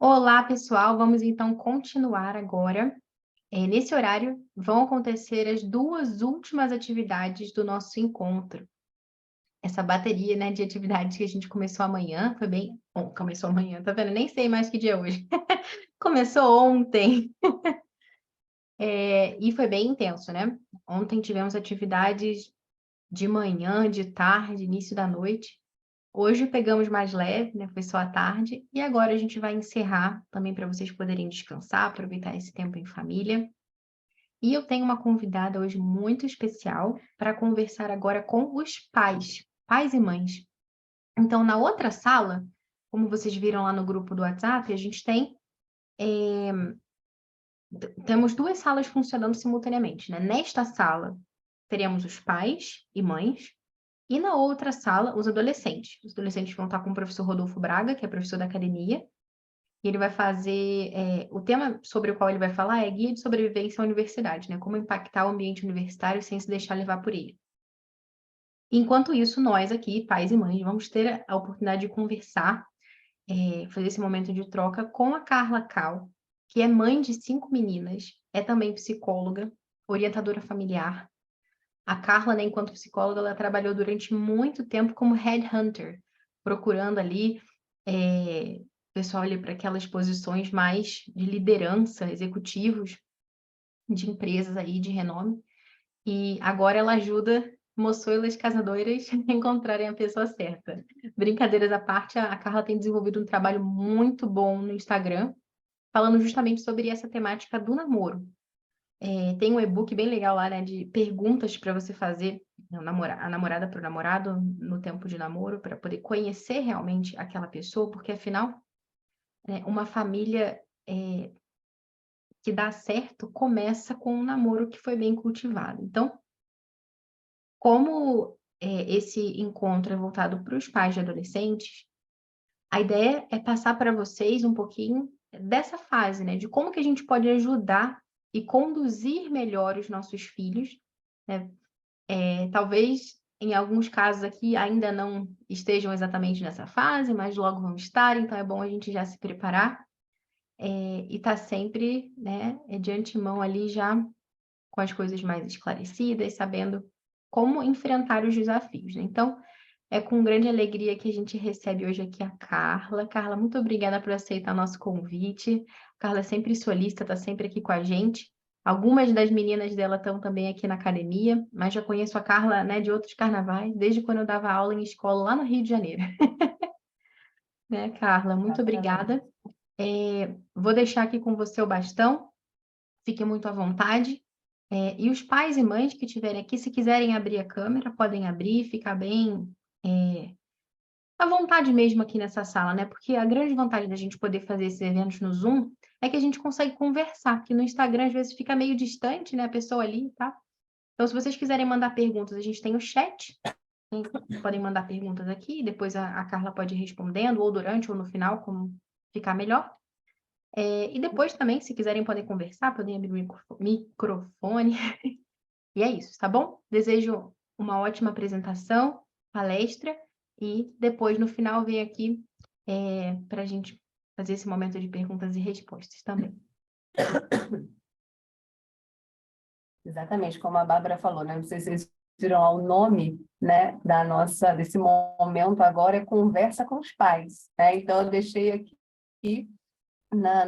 Olá, pessoal. Vamos então continuar agora. Nesse horário vão acontecer as 2 últimas atividades do nosso encontro. Essa bateria, né, de atividades que a gente começou amanhã, foi bem bom, começou amanhã, tá vendo? Nem sei mais que dia é hoje. Começou ontem, e foi bem intenso, né. Ontem tivemos atividades de manhã, de tarde, início da noite. Hoje pegamos mais leve, né, foi só à tarde, e agora a gente vai encerrar, também para vocês poderem descansar, aproveitar esse tempo em família. E eu tenho uma convidada hoje muito especial para conversar agora com os pais, pais e mães. Então, na outra sala, como vocês viram lá no grupo do WhatsApp, a gente tem, temos 2 salas funcionando simultaneamente, né. Nesta sala, teremos os pais e mães, e na outra sala, os adolescentes. Os adolescentes vão estar com o professor Rodolfo Braga, que é professor da academia, e ele vai fazer, o tema sobre o qual ele vai falar é guia de sobrevivência à universidade, né, como impactar o ambiente universitário sem se deixar levar por ele. Enquanto isso, nós aqui, pais e mães, vamos ter a oportunidade de conversar, fazer esse momento de troca com a Carla Cal, que é mãe de 5 meninas, é também psicóloga, orientadora familiar. A Carla, né, enquanto psicóloga, ela trabalhou durante muito tempo como headhunter, procurando ali, pessoal ali para aquelas posições mais de liderança, executivos de empresas aí de renome. E agora ela ajuda moçoilas casadoras a encontrarem a pessoa certa. Brincadeiras à parte, a Carla tem desenvolvido um trabalho muito bom no Instagram, falando justamente sobre essa temática do namoro. Tem um e-book bem legal lá, né, de perguntas para você fazer a namorada para o namorado no tempo de namoro, para poder conhecer realmente aquela pessoa, porque afinal, uma família, que dá certo começa com um namoro que foi bem cultivado. Então, como, esse encontro é voltado para os pais de adolescentes, a ideia é passar para vocês um pouquinho dessa fase, né, de como que a gente pode ajudar e conduzir melhor os nossos filhos, né. Talvez, em alguns casos aqui, ainda não estejam exatamente nessa fase, mas logo vão estar, então é bom a gente já se preparar, e estar sempre, né, de antemão ali já com as coisas mais esclarecidas, sabendo como enfrentar os desafios, né. Então, é com grande alegria que a gente recebe hoje aqui a Carla. Carla, muito obrigada por aceitar nosso convite. Carla é sempre solícita, está sempre aqui com a gente. Algumas das meninas dela estão também aqui na academia, mas já conheço a Carla, né, de outros carnavais, desde quando eu dava aula em escola lá no Rio de Janeiro, né, Carla, muito Exatamente. obrigada. Vou deixar aqui com você o bastão, fique muito à vontade. E os pais e mães que estiverem aqui, se quiserem abrir a câmera, podem abrir, ficar bem, eh, à vontade mesmo aqui nessa sala, né, porque a grande vantagem da gente poder fazer esses eventos no Zoom, é que a gente consegue conversar, que no Instagram às vezes fica meio distante, né, a pessoa ali, tá. Então se vocês quiserem mandar perguntas, a gente tem o chat, podem mandar perguntas aqui, depois a Carla pode ir respondendo, ou durante ou no final, como ficar melhor. E depois também, se quiserem podem conversar, podem abrir o microfone, e é isso, tá bom? Desejo uma ótima apresentação, palestra, e depois no final vem aqui, para a gente fazer esse momento de perguntas e respostas também. Exatamente, como a Bárbara falou, né? Não sei se vocês viram lá o nome, né, desse momento agora é conversa com os pais, né? Então eu deixei aqui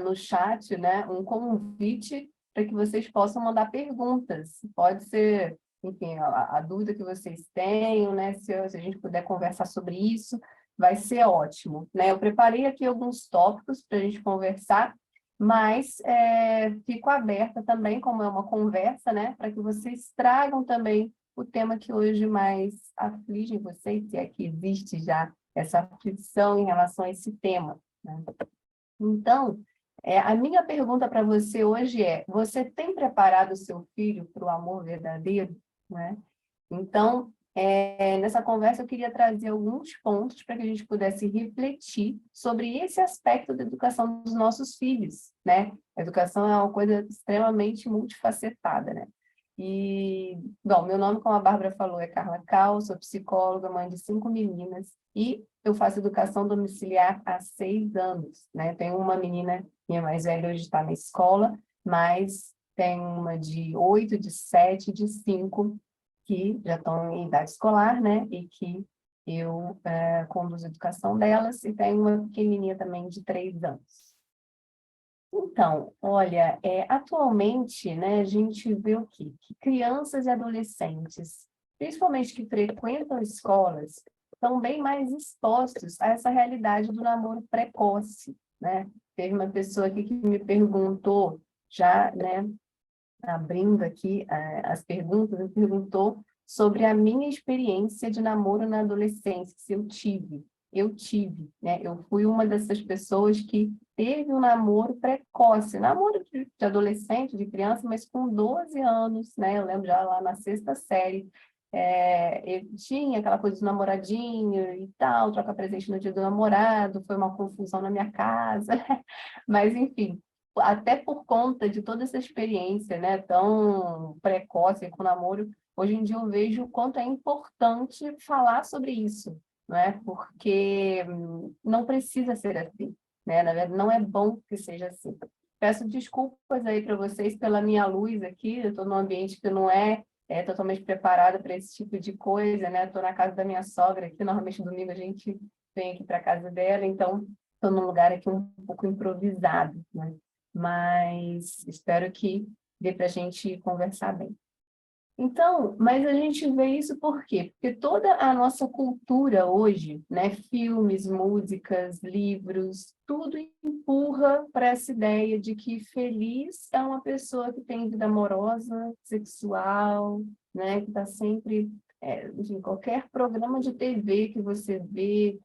no chat, né, um convite para que vocês possam mandar perguntas. Pode ser, enfim, a dúvida que vocês tenham, né? Se a gente puder conversar sobre isso, vai ser ótimo, né? Eu preparei aqui alguns tópicos para a gente conversar, mas fico aberta também, como é uma conversa, né, para que vocês tragam também o tema que hoje mais aflige vocês, se é que existe já essa aflição em relação a esse tema, né? Então, a minha pergunta para você hoje é: você tem preparado o seu filho para o amor verdadeiro, né? Então, nessa conversa eu queria trazer alguns pontos para que a gente pudesse refletir sobre esse aspecto da educação dos nossos filhos, né? A educação é uma coisa extremamente multifacetada, né? E, bom, meu nome, como a Bárbara falou, é Carla Cal, sou psicóloga, mãe de 5 meninas, e eu faço educação domiciliar há 6 anos, né? Tenho uma menina, minha mais velha, hoje está na escola, mas tem uma de 8, de 7, de 5, que já estão em idade escolar, né? E que eu conduzo a educação delas, e tenho uma pequenininha também de 3 anos. Então, olha, atualmente, né, a gente vê o quê? Que crianças e adolescentes, principalmente que frequentam escolas, estão bem mais expostos a essa realidade do namoro precoce, né? Teve uma pessoa aqui que me perguntou, já, né, abrindo aqui as perguntas, me perguntou sobre a minha experiência de namoro na adolescência, se eu tive. Eu tive, né? Eu fui uma dessas pessoas que teve um namoro precoce, namoro de adolescente, de criança, mas com 12 anos, né? Eu lembro já lá na 6ª série, eu tinha aquela coisa do namoradinho e tal, troca presente no dia do namorado, foi uma confusão na minha casa, mas enfim, até por conta de toda essa experiência, né, tão precoce com o namoro, hoje em dia eu vejo o quanto é importante falar sobre isso, né, porque não precisa ser assim, né, na verdade não é bom que seja assim. Peço desculpas aí para vocês pela minha luz aqui, eu estou num ambiente que não é totalmente preparada para esse tipo de coisa, né, estou na casa da minha sogra aqui, normalmente domingo a gente vem aqui para a casa dela, então estou num lugar aqui um pouco improvisado, né? Mas espero que dê para a gente conversar bem. Então, mas a gente vê isso por quê? Porque toda a nossa cultura hoje, né, filmes, músicas, livros, tudo empurra para essa ideia de que feliz é uma pessoa que tem vida amorosa, sexual, né, que está sempre, enfim, qualquer programa de TV que você vê,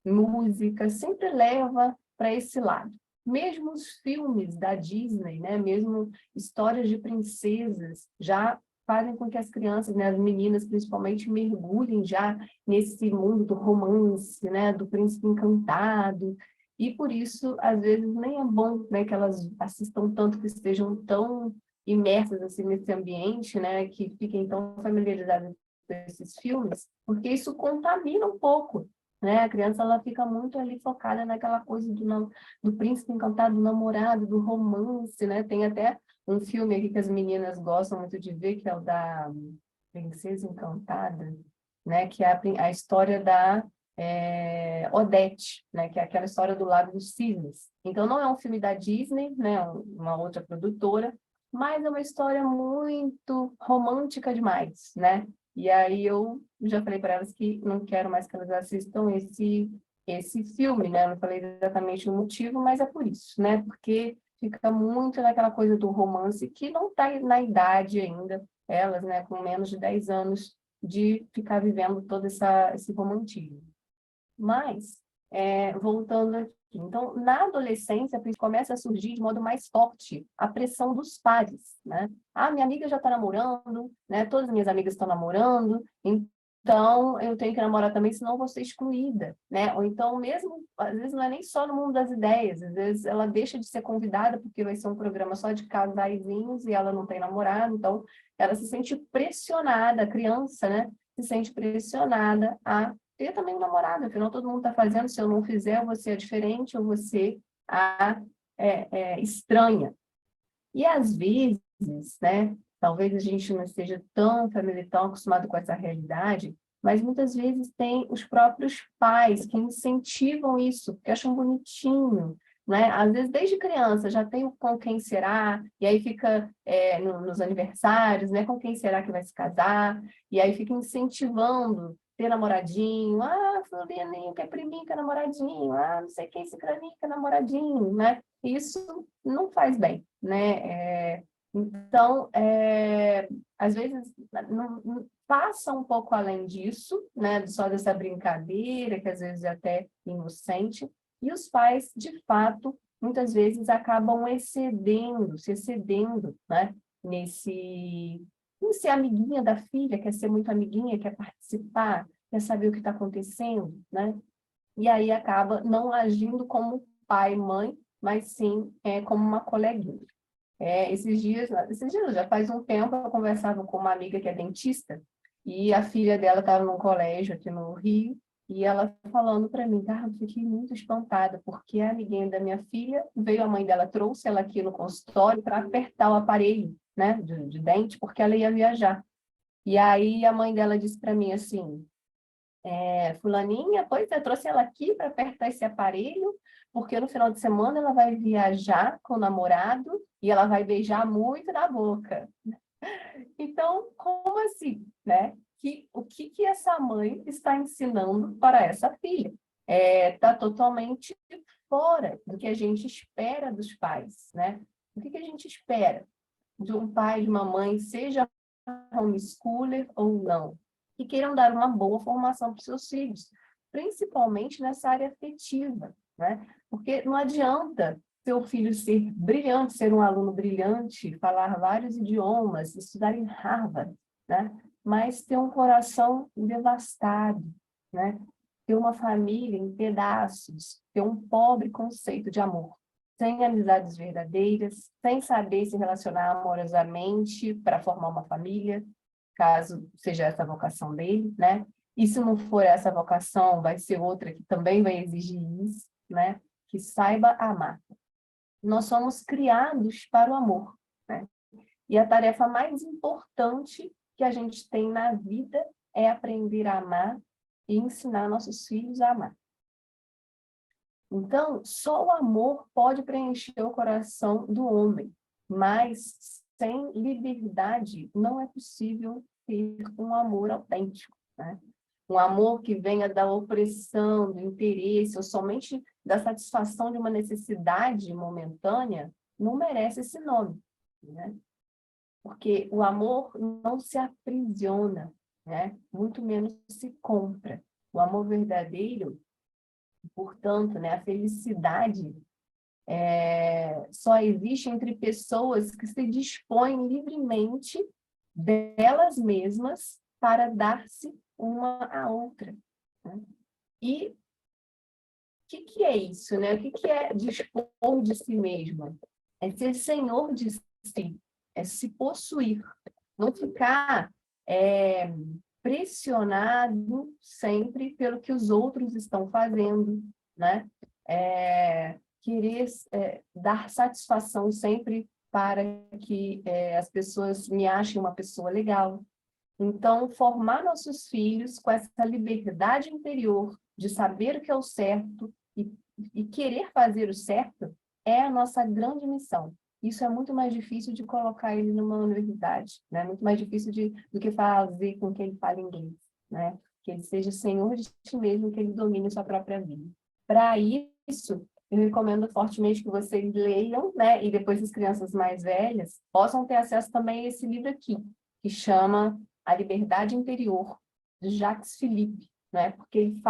música, sempre leva para esse lado. Mesmo os filmes da Disney, né, mesmo histórias de princesas, já fazem com que as crianças, né, as meninas principalmente, mergulhem já nesse mundo do romance, né, do príncipe encantado, e por isso, às vezes, nem é bom, né, que elas assistam tanto, que estejam tão imersas assim, nesse ambiente, né, que fiquem tão familiarizadas com esses filmes, porque isso contamina um pouco, né? A criança ela fica muito ali focada naquela coisa do príncipe encantado, do namorado, do romance, né? Tem até um filme aqui que as meninas gostam muito de ver, que é o da Princesa Encantada, né? Que é a história da Odete, né? Que é aquela história do Lago dos Cisnes. Então, não é um filme da Disney, né? Uma outra produtora, mas é uma história muito romântica demais, né? E aí eu já falei para elas que não quero mais que elas assistam esse filme, né? Eu não falei exatamente o motivo, mas é por isso, né? Porque fica muito naquela coisa do romance que não está na idade ainda, elas, né, com menos de 10 anos, de ficar vivendo todo esse romantismo. Mas, voltando aqui, então, na adolescência, começa a surgir de modo mais forte a pressão dos pares, né? Ah, minha amiga já está namorando, né? Todas as minhas amigas estão namorando, então eu tenho que namorar também, senão eu vou ser excluída, né? Ou então, mesmo, às vezes não é nem só no mundo das ideias, às vezes ela deixa de ser convidada porque vai ser um programa só de casaizinhos e ela não tem namorado, então ela se sente pressionada, a criança, né? Se sente pressionada a ter também um namorado, afinal todo mundo está fazendo, se eu não fizer, eu vou ser a diferente, eu vou ser a estranha. E às vezes, né, talvez a gente não esteja tão familiar, tão acostumado com essa realidade, mas muitas vezes tem os próprios pais que incentivam isso, que acham bonitinho, né? Às vezes, desde criança, já tem o com quem será, e aí fica nos aniversários, né? Com quem será que vai se casar, e aí fica incentivando ter namoradinho, fulaninho quer priminho, quer namoradinho, não sei quem, ciclaninho quer namoradinho, né? Isso não faz bem, né? Então, às vezes, passa um pouco além disso, né? Só dessa brincadeira, que às vezes é até inocente, e os pais, de fato, muitas vezes acabam se excedendo, né? Em ser amiguinha da filha, quer ser muito amiguinha, quer participar, quer saber o que está acontecendo, né? E aí acaba não agindo como pai e mãe, mas sim como uma coleguinha. Esses dias, já faz um tempo, eu conversava com uma amiga que é dentista, e a filha dela estava num colégio aqui no Rio, e ela falando para mim, eu fiquei muito espantada, porque a amiguinha da minha filha veio, a mãe dela trouxe ela aqui no consultório para apertar o aparelho, né, de dente, porque ela ia viajar. E aí a mãe dela disse para mim assim, fulaninha, pois eu trouxe ela aqui para apertar esse aparelho, porque no final de semana ela vai viajar com o namorado e ela vai beijar muito na boca. Então, como assim, né? O que essa mãe está ensinando para essa filha? Está totalmente fora do que a gente espera dos pais, né? O que a gente espera de um pai, de uma mãe, seja homeschooler ou não, que queiram dar uma boa formação para os seus filhos, principalmente nessa área afetiva, né? Porque não adianta seu filho ser brilhante, ser um aluno brilhante, falar vários idiomas, estudar em Harvard, né? Mas ter um coração devastado, né? Ter uma família em pedaços, ter um pobre conceito de amor, sem amizades verdadeiras, sem saber se relacionar amorosamente para formar uma família, caso seja essa a vocação dele, né? E se não for essa vocação, vai ser outra que também vai exigir isso, né? Que saiba amar. Nós somos criados para o amor, né? E a tarefa mais importante que a gente tem na vida é aprender a amar e ensinar nossos filhos a amar. Então, só o amor pode preencher o coração do homem, mas sem liberdade não é possível ter um amor autêntico, né? Um amor que venha da opressão, do interesse, ou somente da satisfação de uma necessidade momentânea, não merece esse nome, né? Porque o amor não se aprisiona, né? Muito menos se compra. O amor verdadeiro, portanto, né, a felicidade só existe entre pessoas que se dispõem livremente delas mesmas para dar-se uma à outra, né? E o que é isso, né? O que é dispor de si mesma? É ser senhor de si, é se possuir, não ficar pressionado sempre pelo que os outros estão fazendo, né? Querer dar satisfação sempre para que as pessoas me achem uma pessoa legal. Então, formar nossos filhos com essa liberdade interior de saber o que é o certo e querer fazer o certo é a nossa grande missão. Isso é muito mais difícil de colocar ele numa universidade, né? Muito mais difícil do que fazer com que ele fale inglês, né? Que ele seja senhor de si mesmo, que ele domine sua própria vida. Para isso, eu recomendo fortemente que vocês leiam, né? E depois as crianças mais velhas possam ter acesso também a esse livro aqui, que chama A Liberdade Interior, de Jacques Philippe, né? Porque ele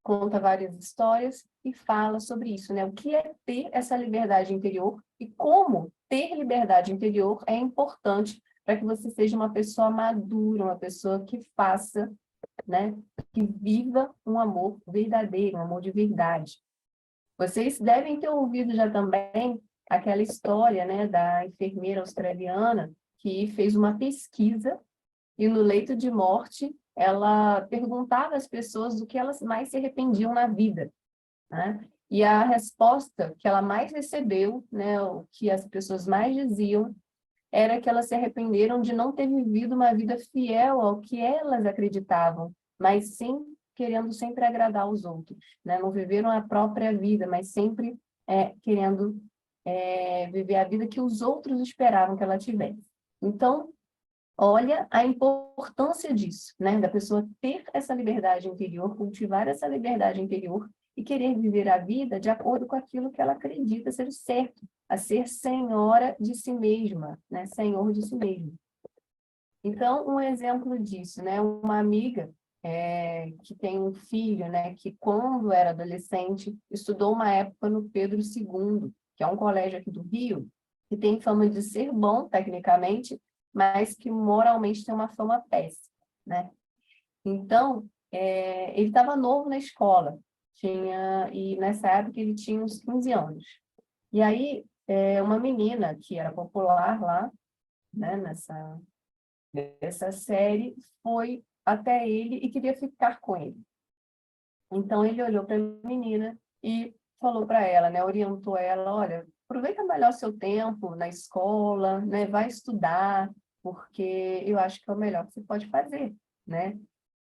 conta várias histórias e fala sobre isso, né? O que é ter essa liberdade interior e como ter liberdade interior é importante para que você seja uma pessoa madura, uma pessoa que faça, né? Que viva um amor verdadeiro, um amor de verdade. Vocês devem ter ouvido já também aquela história, né, da enfermeira australiana que fez uma pesquisa e no leito de morte ela perguntava às pessoas do que elas mais se arrependiam na vida, né? E a resposta que ela mais recebeu, né, o que as pessoas mais diziam, era que elas se arrependeram de não ter vivido uma vida fiel ao que elas acreditavam, mas sim querendo sempre agradar os outros, né? Não viveram a própria vida, mas sempre querendo viver a vida que os outros esperavam que ela tivesse. Então, olha a importância disso, né? Da pessoa ter essa liberdade interior, cultivar essa liberdade interior e querer viver a vida de acordo com aquilo que ela acredita ser o certo, a ser senhora de si mesma, né? Senhor de si mesma. Então, um exemplo disso, né? Uma amiga que tem um filho, né? Que quando era adolescente, estudou uma época no Pedro II, que é um colégio aqui do Rio, que tem fama de ser bom, tecnicamente, mas que moralmente tem uma fama péssima, né? Então, ele estava novo na escola, e nessa época ele tinha uns 15 anos. E aí, uma menina que era popular lá, né, nessa série, foi até ele e queria ficar com ele. Então, ele olhou para a menina e falou para ela, né, orientou ela, olha, aproveita melhor seu tempo na escola, né, vai estudar, porque eu acho que é o melhor que você pode fazer, né?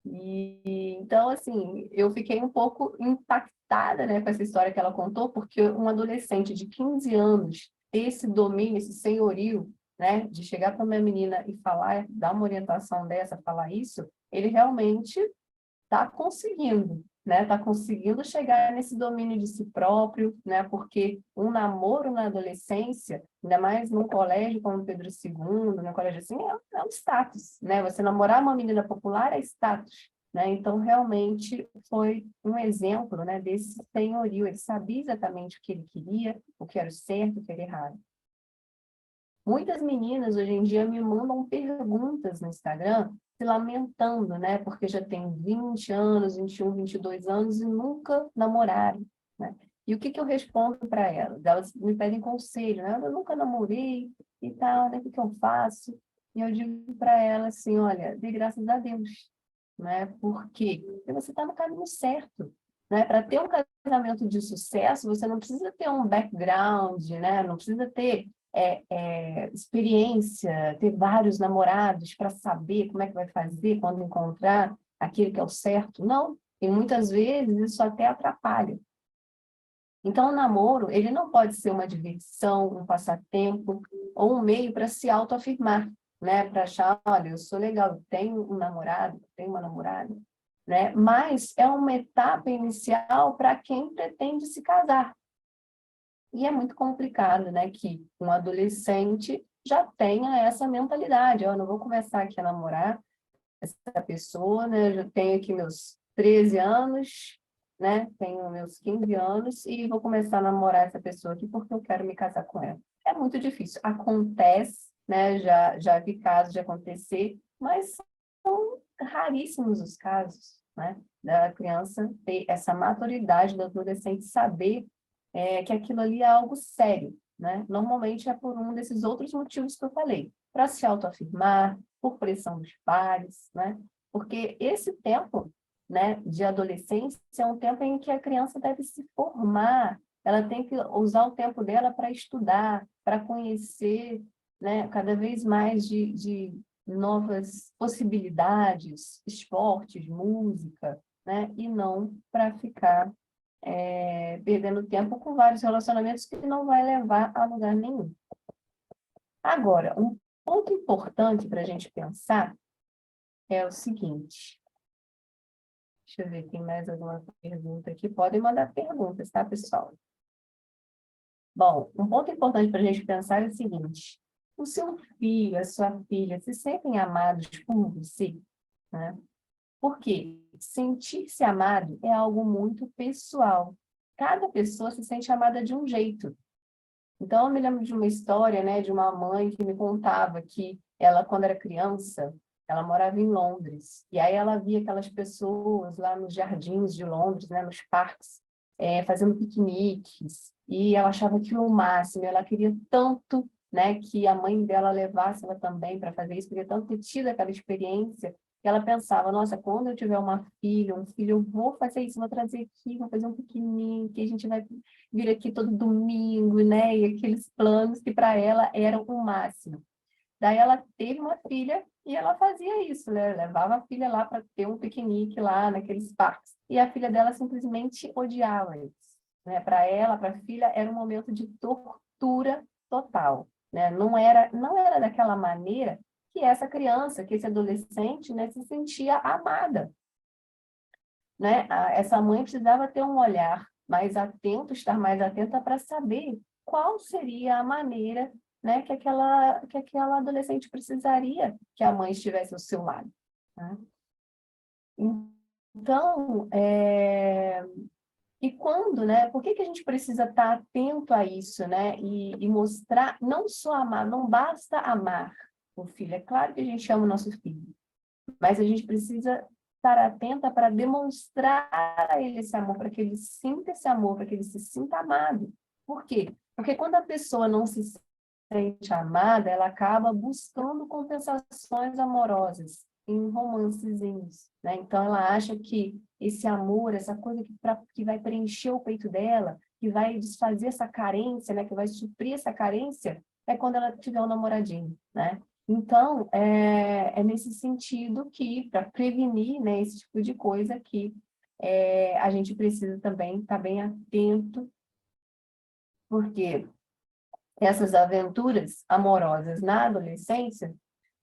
E então, assim, eu fiquei um pouco impactada, né, com essa história que ela contou, porque um adolescente de 15 anos, esse domínio, esse senhorio, né, de chegar para uma menina e falar, dar uma orientação dessa, falar isso, ele realmente está conseguindo, né? Está conseguindo chegar nesse domínio de si próprio, né? Porque um namoro na adolescência, ainda mais num colégio como Pedro II, num colégio assim, é um status, né? Você namorar uma menina popular é status, né? Então, realmente, foi um exemplo, né, desse senhorio. Ele sabia exatamente o que ele queria, o que era o certo, o que era errado. Muitas meninas hoje em dia me mandam perguntas no Instagram se lamentando, né? Porque já tem 20 anos, 21, 22 anos e nunca namoraram, né? E o que que eu respondo para elas? Elas me pedem conselho, né? Eu nunca namorei e tal, né? O que que eu faço? E eu digo para elas assim, olha, dê graças a Deus, né? Por quê? Porque você está no caminho certo, né? Para ter um casamento de sucesso, você não precisa ter um background, né? Não precisa ter experiência, ter vários namorados para saber como é que vai fazer quando encontrar aquele que é o certo. Não, e muitas vezes isso até atrapalha. Então, o namoro, ele não pode ser uma diversão, um passatempo ou um meio para se autoafirmar, né? Para achar, olha, eu sou legal, eu tenho um namorado, tenho uma namorada, né? Mas é uma etapa inicial para quem pretende se casar. E é muito complicado, né, que um adolescente já tenha essa mentalidade, eu não vou começar aqui a namorar essa pessoa, né, eu já tenho aqui meus 13 anos, né, tenho meus 15 anos e vou começar a namorar essa pessoa aqui porque eu quero me casar com ela. É muito difícil, acontece, né, já vi casos de acontecer, mas são raríssimos os casos, né, da criança ter essa maturidade, do adolescente saber que aquilo ali é algo sério, né? Normalmente é por um desses outros motivos que eu falei, para se autoafirmar, por pressão dos pais, né? Porque esse tempo, né, de adolescência é um tempo em que a criança deve se formar, ela tem que usar o tempo dela para estudar, para conhecer, né, cada vez mais de novas possibilidades, esportes, música, né? E não para ficar perdendo tempo com vários relacionamentos que não vai levar a lugar nenhum. Agora, um ponto importante para a gente pensar é o seguinte. Deixa eu ver, tem mais alguma pergunta aqui? Podem mandar perguntas, tá, pessoal? Bom, um ponto importante para a gente pensar é o seguinte. O seu filho, a sua filha, se sentem amados por você, né? Porque sentir-se amado é algo muito pessoal. Cada pessoa se sente amada de um jeito. Então, eu me lembro de uma história, né, de uma mãe que me contava que ela, quando era criança, ela morava em Londres. E aí ela via aquelas pessoas lá nos jardins de Londres, né, nos parques, fazendo piqueniques. E ela achava aquilo o máximo. Ela queria tanto, né, que a mãe dela levasse ela também para fazer isso. Queria tanto ter tido aquela experiência que ela pensava, nossa, quando eu tiver uma filha, um filho, eu vou fazer isso, vou trazer aqui, vou fazer um piquenique, a gente vai vir aqui todo domingo, né? E aqueles planos que para ela eram o máximo. Daí ela teve uma filha e ela fazia isso, né? Levava a filha lá para ter um piquenique lá naqueles parques. E a filha dela simplesmente odiava isso, né? Para ela, para a filha, era um momento de tortura total, né? Não era daquela maneira que essa criança, que esse adolescente, né, se sentia amada, né? Essa mãe precisava ter um olhar mais atento, estar mais atenta para saber qual seria a maneira, né, que aquela adolescente precisaria que a mãe estivesse ao seu lado, né? Então, e quando, né? Por que que a gente precisa estar atento a isso, né? E mostrar, não só amar, não basta amar o filho. É claro que a gente ama o nosso filho, mas a gente precisa estar atenta para demonstrar a ele esse amor, para que ele sinta esse amor, para que ele se sinta amado. Por quê? Porque quando a pessoa não se sente amada, ela acaba buscando compensações amorosas em romancezinhos, né? Então, ela acha que esse amor, essa coisa que vai preencher o peito dela, que vai desfazer essa carência, né? Que vai suprir essa carência, é quando ela tiver um namoradinho, né? Então, é nesse sentido que, para prevenir, né, esse tipo de coisa, que a gente precisa também estar bem atento, porque essas aventuras amorosas na adolescência,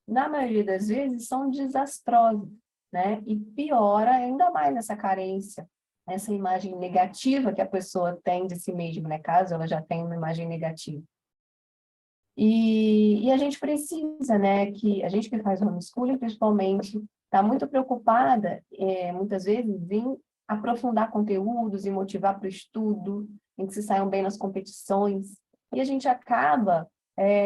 na maioria das vezes, são desastrosas, né? E piora ainda mais essa carência, essa imagem negativa que a pessoa tem de si mesma, né? Caso ela já tenha uma imagem negativa. E a gente precisa, né? Que a gente que faz homeschooling, principalmente, está muito preocupada, muitas vezes, em aprofundar conteúdos, em motivar para o estudo, em que se saiam bem nas competições. E a gente acaba,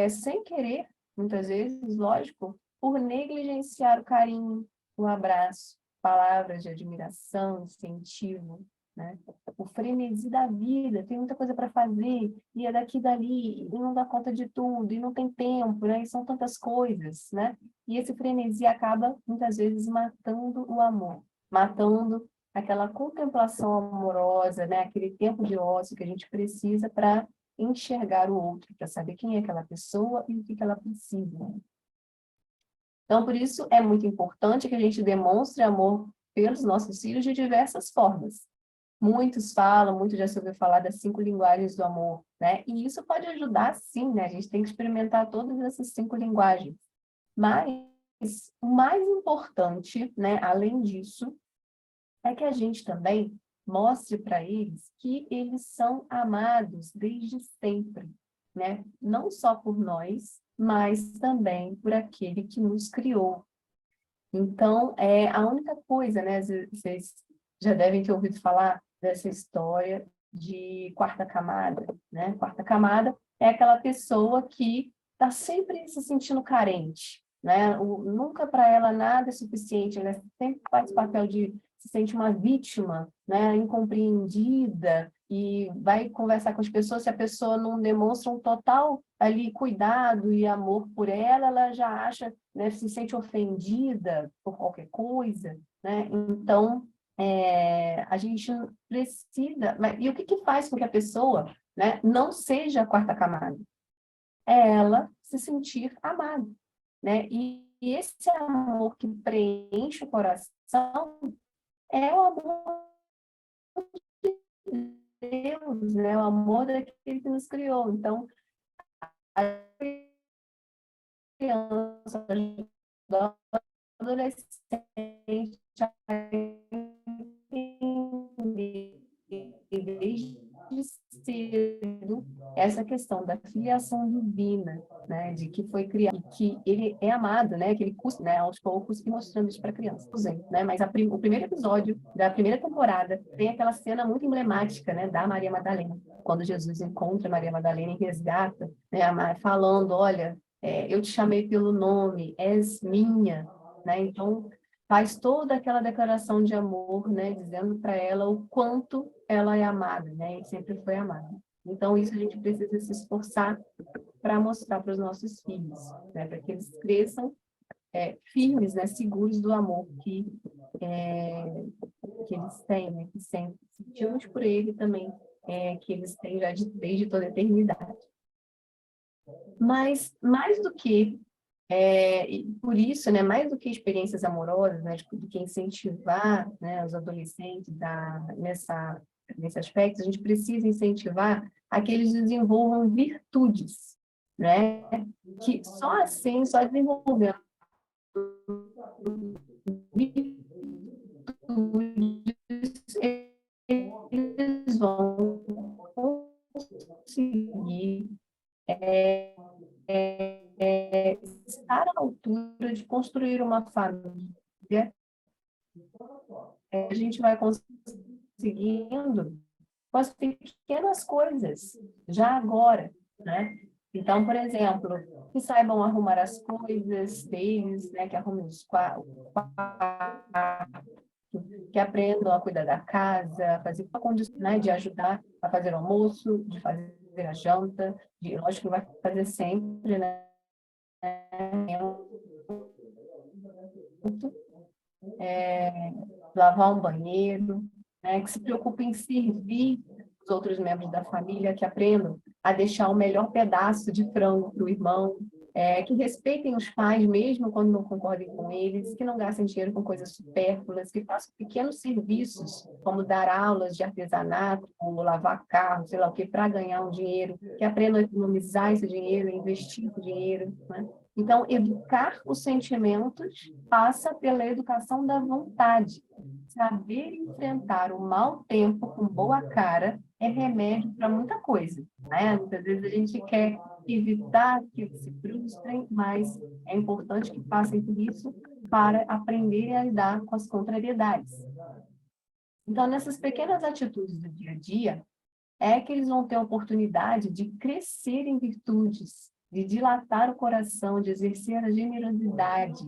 sem querer, muitas vezes, lógico, por negligenciar o carinho, o abraço, palavras de admiração, incentivo, né? O frenesi da vida, tem muita coisa para fazer, e é daqui e dali, e não dá conta de tudo, e não tem tempo, né? E são tantas coisas, né? E esse frenesi acaba, muitas vezes, matando o amor, matando aquela contemplação amorosa, né? Aquele tempo de ócio que a gente precisa para enxergar o outro, para saber quem é aquela pessoa e o que ela precisa. Então, por isso, é muito importante que a gente demonstre amor pelos nossos filhos de diversas formas. Muitos falam, muito já se ouviu falar das 5 linguagens do amor, né? E isso pode ajudar, sim, né? A gente tem que experimentar todas essas 5 linguagens. Mas o mais importante, né, além disso, é que a gente também mostre para eles que eles são amados desde sempre, né? Não só por nós, mas também por aquele que nos criou. Então, a única coisa, né? Vocês já devem ter ouvido falar dessa história de quarta camada, né? Quarta camada é aquela pessoa que está sempre se sentindo carente, né? Nunca para ela nada é suficiente, ela sempre faz papel de se sente uma vítima, né? Incompreendida, e vai conversar com as pessoas, se a pessoa não demonstra um total ali cuidado e amor por ela, ela já acha, né, se sente ofendida por qualquer coisa, né? Então, a gente precisa... E o que faz com que a pessoa, né, não seja a quarta camada? É ela se sentir amada, né? E esse amor que preenche o coração é o amor de Deus, né? O amor daquele que nos criou. Então, a criança, do adolescente, a entender desde cedo essa questão da filiação divina, né, de que foi criado, que ele é amado, né, que ele custa, né, aos poucos e mostrando isso para a criança, né, mas o primeiro episódio da primeira temporada tem aquela cena muito emblemática, né, da Maria Madalena, quando Jesus encontra Maria Madalena e resgata, né, falando, olha, eu te chamei pelo nome, és minha, né, então faz toda aquela declaração de amor, né, dizendo para ela o quanto ela é amada, né, e sempre foi amada. Então, isso a gente precisa se esforçar para mostrar para os nossos filhos, né, para que eles cresçam firmes, né, seguros do amor que eles têm, né, que sempre sentimos por ele também, que eles têm já desde toda a eternidade. Mas, mais do que e por isso, né, mais do que experiências amorosas, né, do que incentivar, né, os adolescentes nesse aspecto, a gente precisa incentivar a que eles desenvolvam virtudes, né, que só assim, só desenvolvendo virtudes, eles vão conseguir estar à altura de construir uma família. A gente vai conseguindo com as pequenas coisas, já agora, né? Então, por exemplo, que saibam arrumar as coisas deles, né? Que arrumem os quartos, que aprendam a cuidar da casa, a fazer condições, né? De ajudar a fazer almoço, de fazer a janta, lógico que vai fazer sempre, né? Lavar um banheiro, né? Que se preocupe em servir os outros membros da família, que aprendam a deixar o melhor pedaço de frango para o irmão, que respeitem os pais mesmo quando não concordem com eles, que não gastem dinheiro com coisas supérfluas, que façam pequenos serviços, como dar aulas de artesanato, como lavar carro, sei lá o que, para ganhar um dinheiro, que aprendam a economizar esse dinheiro, investir esse dinheiro, né? Então, educar os sentimentos passa pela educação da vontade. Saber enfrentar o mau tempo com boa cara é remédio para muita coisa, né? Muitas vezes a gente quer evitar que eles se frustrem, mas é importante que passem por isso para aprenderem a lidar com as contrariedades. Então, nessas pequenas atitudes do dia a dia, é que eles vão ter a oportunidade de crescer em virtudes, de dilatar o coração, de exercer a generosidade,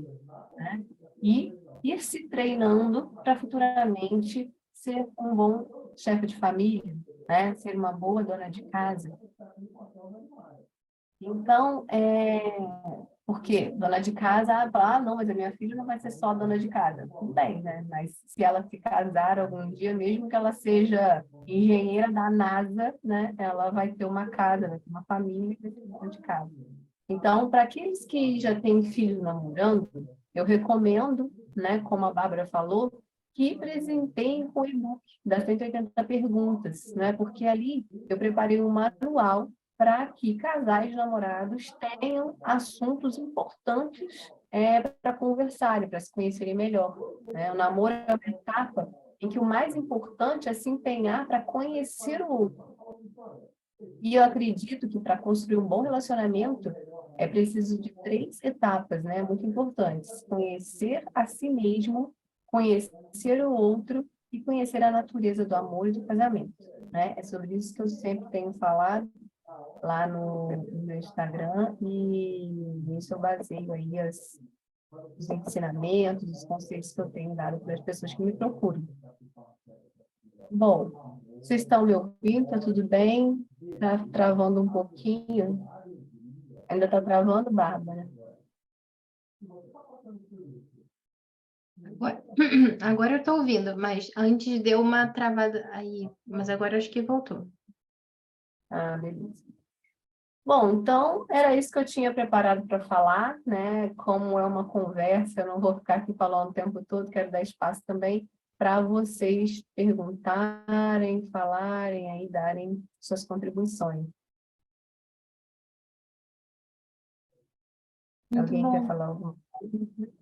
né? E ir se treinando para futuramente ser um bom chefe de família, né? Ser uma boa dona de casa. Então, porque dona de casa fala, não, mas a minha filha não vai ser só dona de casa. Tudo bem, né? Mas se ela se casar algum dia, mesmo que ela seja engenheira da NASA, né? Ela vai ter uma casa, vai ter uma família, vai ser dona de casa. Então, para aqueles que já têm filhos namorando, eu recomendo, né, como a Bárbara falou, que presenteiem com o e-book das 180 perguntas, né? Porque ali eu preparei um manual para que casais namorados tenham assuntos importantes para conversarem, para se conhecerem melhor, né? O namoro é uma etapa em que o mais importante é se empenhar para conhecer o outro. E eu acredito que para construir um bom relacionamento é preciso de 3 etapas, né, muito importantes: conhecer a si mesmo, conhecer o outro e conhecer a natureza do amor e do casamento, né? É sobre isso que eu sempre tenho falado lá no meu Instagram, e nisso eu baseio aí os ensinamentos, os conselhos que eu tenho dado para as pessoas que me procuram. Bom, vocês estão me ouvindo? Está tudo bem? Está travando um pouquinho? Ainda está travando, Bárbara? Agora eu estou ouvindo, mas antes deu uma travada aí, mas agora acho que voltou. Ah, beleza. Bom, então era isso que eu tinha preparado para falar, né? Como é uma conversa, eu não vou ficar aqui falando o tempo todo, quero dar espaço também para vocês perguntarem, falarem, aí darem suas contribuições. Muito Alguém quer bom. falar alguma coisa?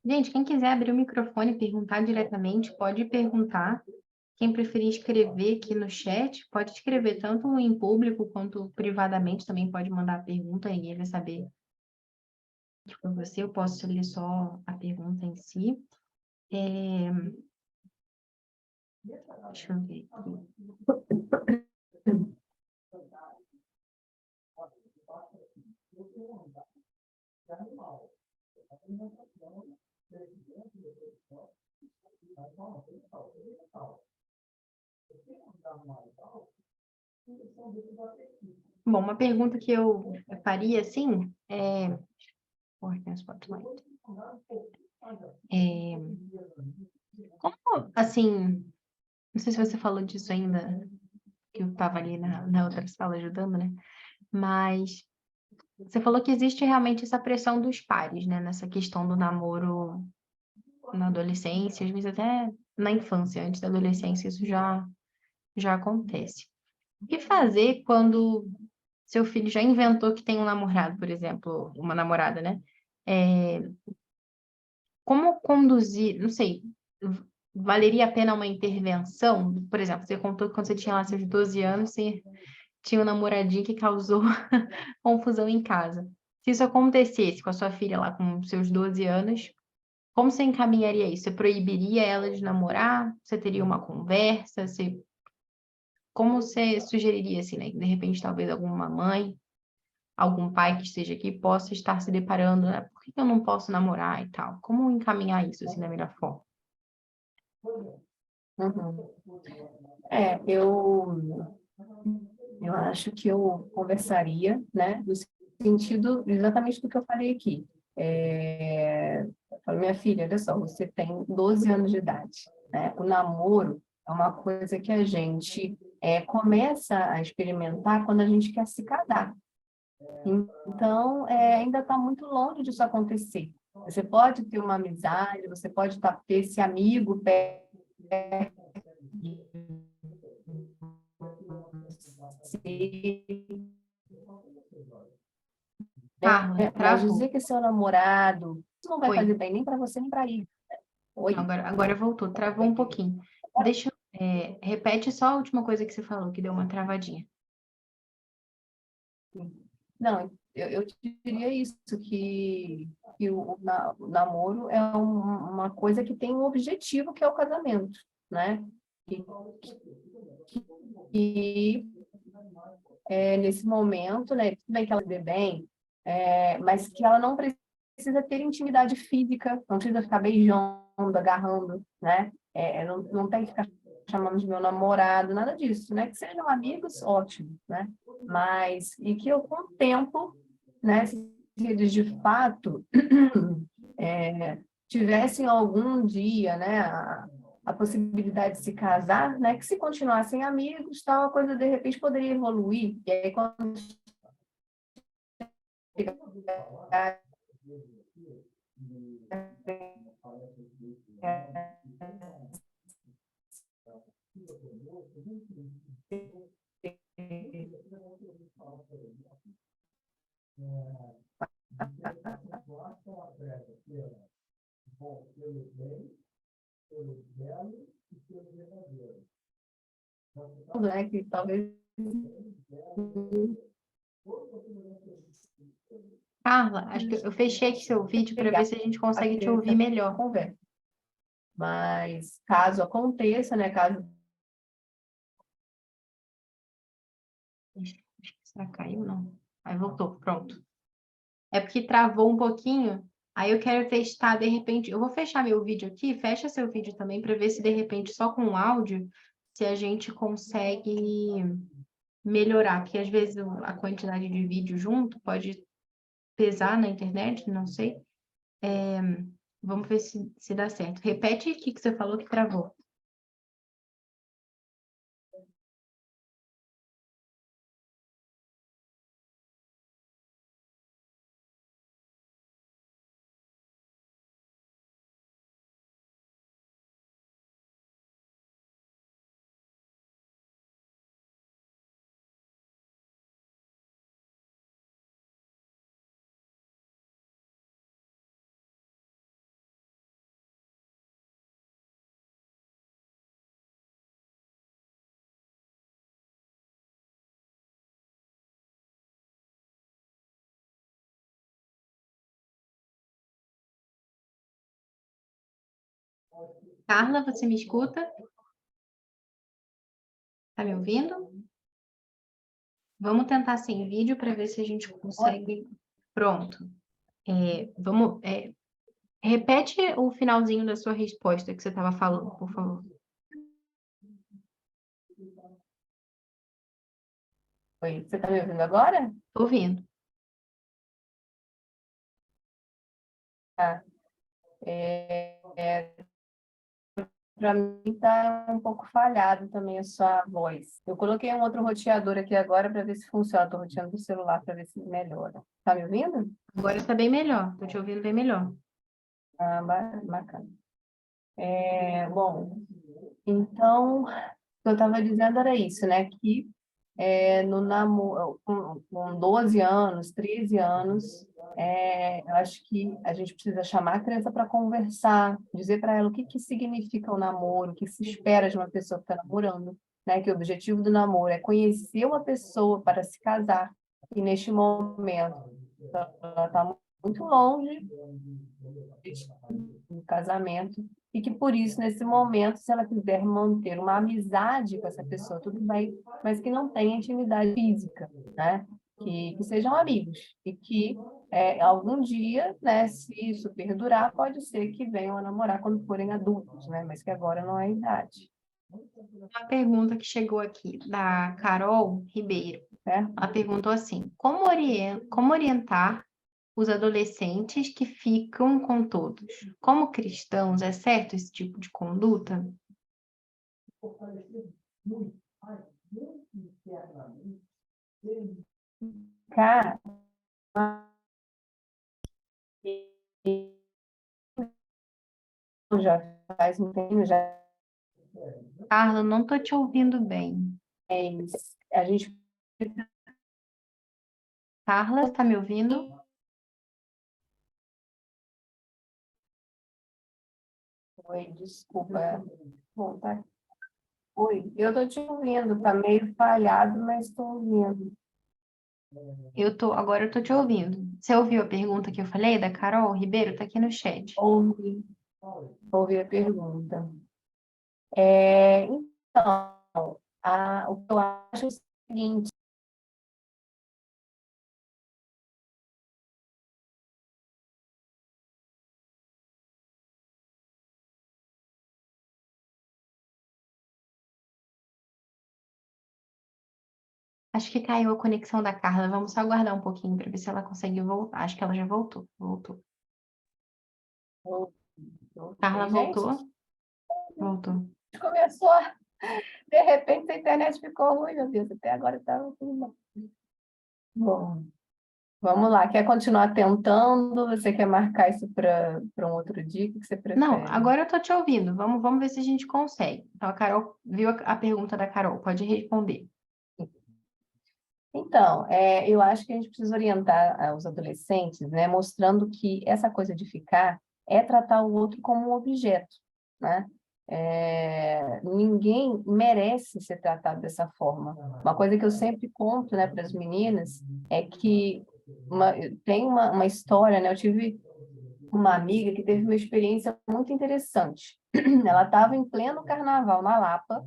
Gente, quem quiser abrir o microfone e perguntar diretamente, pode perguntar. Quem preferir escrever aqui no chat, pode escrever tanto em público quanto privadamente, também pode mandar a pergunta e ele vai saber que foi você. Eu posso ler só a pergunta em si. Deixa eu ver aqui. Bom, uma pergunta que eu faria, assim, como, assim, não sei se você falou disso ainda, que eu estava ali na outra sala ajudando, né? Mas você falou que existe realmente essa pressão dos pares, né? Nessa questão do namoro na adolescência, às vezes até na infância, antes da adolescência, isso já acontece. O que fazer quando seu filho já inventou que tem um namorado, por exemplo, uma namorada, né? Como conduzir, não sei, valeria a pena uma intervenção? Por exemplo, você contou que quando você tinha lá seus 12 anos, você tinha um namoradinho que causou confusão em casa. Se isso acontecesse com a sua filha lá com seus 12 anos, como você encaminharia isso? Você proibiria ela de namorar? Você teria uma conversa? Como você sugeriria, assim, né? De repente, talvez alguma mãe, algum pai que esteja aqui possa estar se deparando, né? Por que eu não posso namorar e tal? Como encaminhar isso, assim, da melhor forma? Uhum. Eu Eu acho que eu conversaria, né, no sentido exatamente do que eu falei aqui. Eu falo, minha filha, olha só, você tem 12 anos de idade, né? O namoro é uma coisa que a gente começa a experimentar quando a gente quer se casar. Então, ainda está muito longe disso acontecer. Você pode ter uma amizade, você pode ter esse amigo perto de você, Carla, né? Mas travou. dizer que é seu namorado, isso não vai Oi. fazer bem nem para você nem para ele. Oi. Agora voltou, travou um pouquinho. Repete só a última coisa que você falou, que deu uma travadinha. Não, eu te diria isso, que o namoro é uma coisa que tem um objetivo, que é o casamento, né? E, e nesse momento, né, tudo bem que ela dê bem, mas que ela não precisa ter intimidade física, não precisa ficar beijando, agarrando, né? Não tem que ficar chamando de meu namorado, nada disso, né? Que sejam amigos, ótimo, né? Mas, e que eu, com o tempo, né, se eles de fato tivessem algum dia, né, a possibilidade de se casar, né, que se continuassem amigos, tal, a coisa de repente poderia evoluir. E aí, quando chegar, né, que talvez Carla, acho que eu fechei aqui seu vídeo para ver chegar se a gente a consegue te ter ouvir essa melhor. conversa. Mas caso aconteça, né, caso Ixi, acho que será que caiu? Não. Aí voltou, pronto. É porque travou um pouquinho. Aí eu quero testar, de repente, eu vou fechar meu vídeo aqui, fecha seu vídeo também para ver se de repente só com o áudio se a gente consegue melhorar, porque às vezes a quantidade de vídeo junto pode pesar na internet, não sei. Vamos ver se dá certo. Repete o que você falou que travou. Carla, você me escuta? Tá me ouvindo? Vamos tentar sem vídeo para ver se a gente consegue. Pronto. Vamos. Repete o finalzinho da sua resposta que você estava falando, por favor. Oi, você está me ouvindo agora? Tô ouvindo. Tá. Para mim está um pouco falhado também a sua voz. Eu coloquei um outro roteador aqui agora para ver se funciona. Estou roteando do celular para ver se melhora. Tá me ouvindo? Agora está bem melhor. Tô te ouvindo bem melhor. Ah, bacana. Bom, então, o que eu estava dizendo era isso, né? Que no namoro, com 12 anos, 13 anos, eu acho que a gente precisa chamar a criança para conversar, dizer para ela o que, que significa o namoro, o que se espera de uma pessoa que está namorando, né? Que o objetivo do namoro é conhecer uma pessoa para se casar, e neste momento ela está muito longe do casamento, e que por isso, nesse momento, se ela quiser manter uma amizade com essa pessoa, tudo bem, mas que não tenha intimidade física, né? Que sejam amigos, e que algum dia, né, se isso perdurar, pode ser que venham a namorar quando forem adultos, né? Mas que agora não é a idade. Uma pergunta que chegou aqui da Carol Ribeiro. Certo? Ela perguntou assim: como orientar os adolescentes que ficam com todos? Como cristãos, é certo esse tipo de conduta? Cara, já faz um tempo, já Carla, não estou te ouvindo bem. a gente Carla, está me ouvindo? foi, desculpa. Bom, tá. Oi, eu tô te ouvindo, tá meio falhado, mas estou ouvindo. Agora eu tô te ouvindo. Você ouviu a pergunta que eu falei da Carol Ribeiro? Tá aqui no chat. Ouvi, ouvi a pergunta. Então, o que eu acho é o seguinte, Acho que caiu a conexão da Carla. Vamos só aguardar um pouquinho para ver se ela consegue voltar. Acho que ela já voltou. Voltou. Carla gente, voltou? Voltou. começou, de repente a internet ficou ruim, meu Deus, até agora estava tudo bom. Bom, vamos lá, quer continuar tentando? Você quer marcar isso para um outro dia? O que você Não, prefere? agora eu tô te ouvindo. Vamos ver se a gente consegue. Então, a Carol viu a pergunta da Carol. Pode responder. Então, eu acho que a gente precisa orientar os adolescentes, né, mostrando que essa coisa de ficar é tratar o outro como um objeto, né? Ninguém merece ser tratado dessa forma. Uma coisa que eu sempre conto, né, para as meninas é que tem uma história, né? Eu tive uma amiga que teve uma experiência muito interessante. Ela estava em pleno carnaval na Lapa,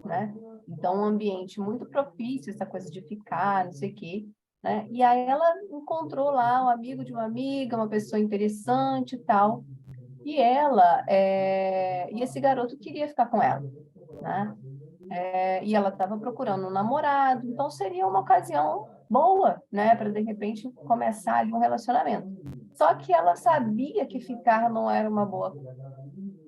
né? Então, um ambiente muito propício, essa coisa de ficar, não sei o quê, né? E aí ela encontrou lá um amigo de uma amiga, uma pessoa interessante e tal. E esse garoto queria ficar com ela, né? E ela estava procurando um namorado, então seria uma ocasião boa, né, para de repente começar ali um relacionamento. Só que ela sabia que ficar não era uma boa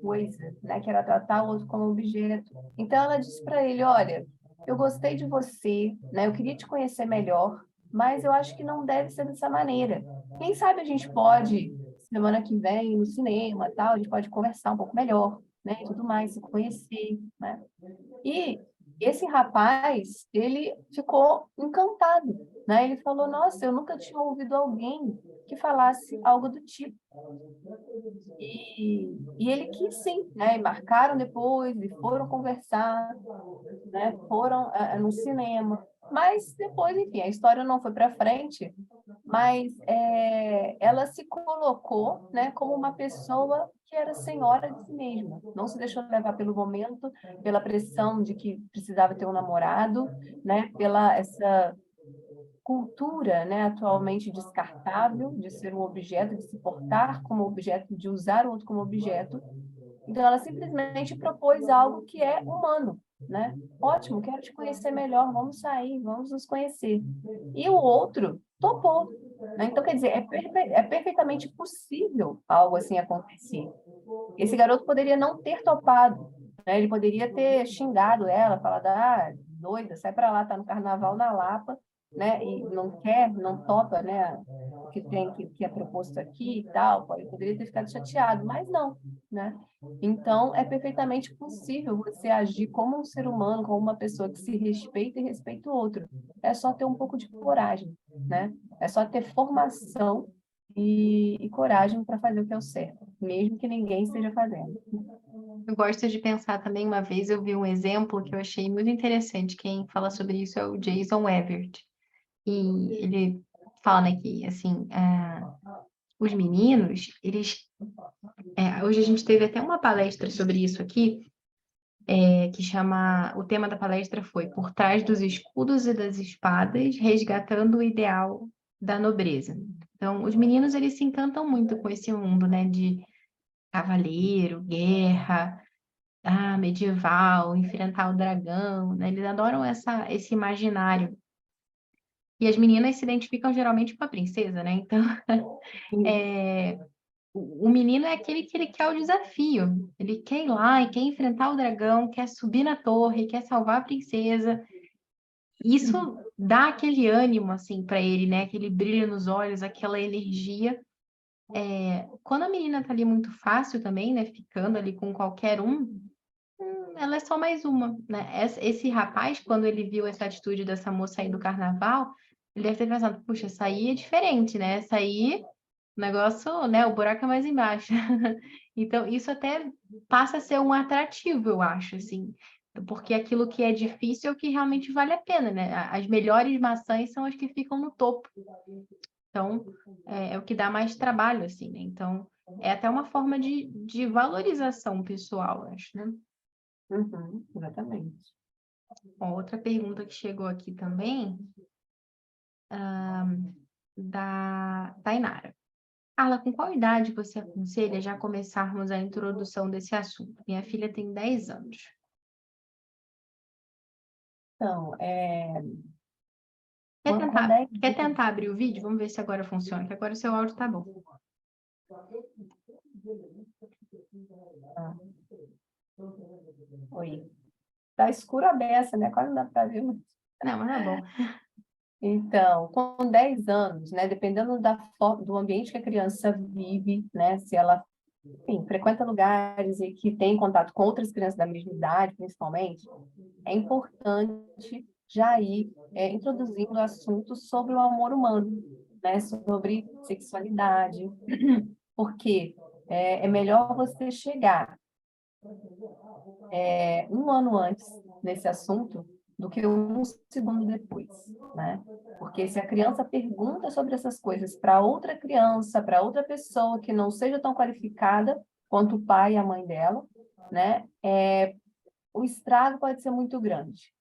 coisa, né, que era tratar o outro como objeto. Então ela disse para ele, olha, eu gostei de você, né, eu queria te conhecer melhor, mas eu acho que não deve ser dessa maneira. Quem sabe a gente pode semana que vem no cinema, tal, a gente pode conversar um pouco melhor, né, e tudo mais, se conhecer, né? E esse rapaz, ele ficou encantado, né? Ele falou, nossa, eu nunca tinha ouvido alguém que falasse algo do tipo. E ele quis sim, né? E marcaram depois e foram conversar, né? Foram no cinema. Mas depois, enfim, a história não foi para frente, mas ela se colocou, né, como uma pessoa que era senhora de si mesma. Não se deixou levar pelo momento, pela pressão de que precisava ter um namorado, né, pela essa cultura, né, atualmente descartável de ser um objeto, de se portar como objeto, de usar o outro como objeto. Então, ela simplesmente propôs algo que é humano, né? Ótimo, quero te conhecer melhor, vamos sair, vamos nos conhecer. E o outro topou, né? Então, quer dizer, é perfeitamente possível algo assim acontecer. Esse garoto poderia não ter topado, né? Ele poderia ter xingado ela, falado, doida, sai para lá, tá no carnaval na Lapa, né? E não quer, não topa, né? O que tem, que é proposto aqui e tal. Ele poderia ter ficado chateado, mas não, né? Então, é perfeitamente possível você agir como um ser humano, como uma pessoa que se respeita e respeita o outro. É só ter um pouco de coragem, né? É só ter formação e coragem para fazer o que é o certo, mesmo que ninguém esteja fazendo. Eu gosto de pensar também, uma vez eu vi um exemplo que eu achei muito interessante. Quem fala sobre isso é o Jason Everett. E ele fala, né, que, assim, os meninos, hoje a gente teve até uma palestra sobre isso aqui, que chama, o tema da palestra foi Por Trás dos Escudos e das Espadas, resgatando o ideal da nobreza. Então, os meninos, eles se encantam muito com esse mundo, né, de cavaleiro, guerra, medieval, enfrentar o dragão, né? Eles adoram esse imaginário. E as meninas se identificam geralmente com a princesa, né? Então, o menino é aquele que ele quer o desafio. Ele quer ir lá e quer enfrentar o dragão, quer subir na torre, quer salvar a princesa. Isso dá aquele ânimo, assim, para ele, né? Aquele brilho nos olhos, aquela energia. Quando a menina tá ali muito fácil também, né? Ficando ali com qualquer um, ela é só mais uma, né? Esse rapaz, quando ele viu essa atitude dessa moça aí do carnaval, ele deve ter pensado, puxa, essa aí é diferente, né? Essa aí, o negócio, né? O buraco é mais embaixo. Então, isso até passa a ser um atrativo, eu acho, assim. Porque aquilo que é difícil é o que realmente vale a pena, né? As melhores maçãs são as que ficam no topo. Então, é o que dá mais trabalho, assim, né? Então, é até uma forma de valorização pessoal, eu acho, né? Exatamente. Ó, outra pergunta que chegou aqui também, da Tainara. Carla, com qual idade você aconselha já começarmos a introdução desse assunto? Minha filha tem 10 anos. Então, Quer quando tentar, é quer tentar abrir o vídeo? Vamos ver se agora funciona, que agora o seu áudio tá bom. Ah, oi. Tá escuro a beça, né? Quase não dá para ver. Não, mas tá bom. Então, com 10 anos, né, dependendo do ambiente que a criança vive, né, se ela, enfim, frequenta lugares e que tem contato com outras crianças da mesma idade, principalmente, é importante já ir introduzindo assuntos sobre o amor humano, né, sobre sexualidade, porque é melhor você chegar um ano antes nesse assunto do que um segundo depois, né? Porque se a criança pergunta sobre essas coisas para outra criança, para outra pessoa que não seja tão qualificada quanto o pai e a mãe dela, né? O estrago pode ser muito grande.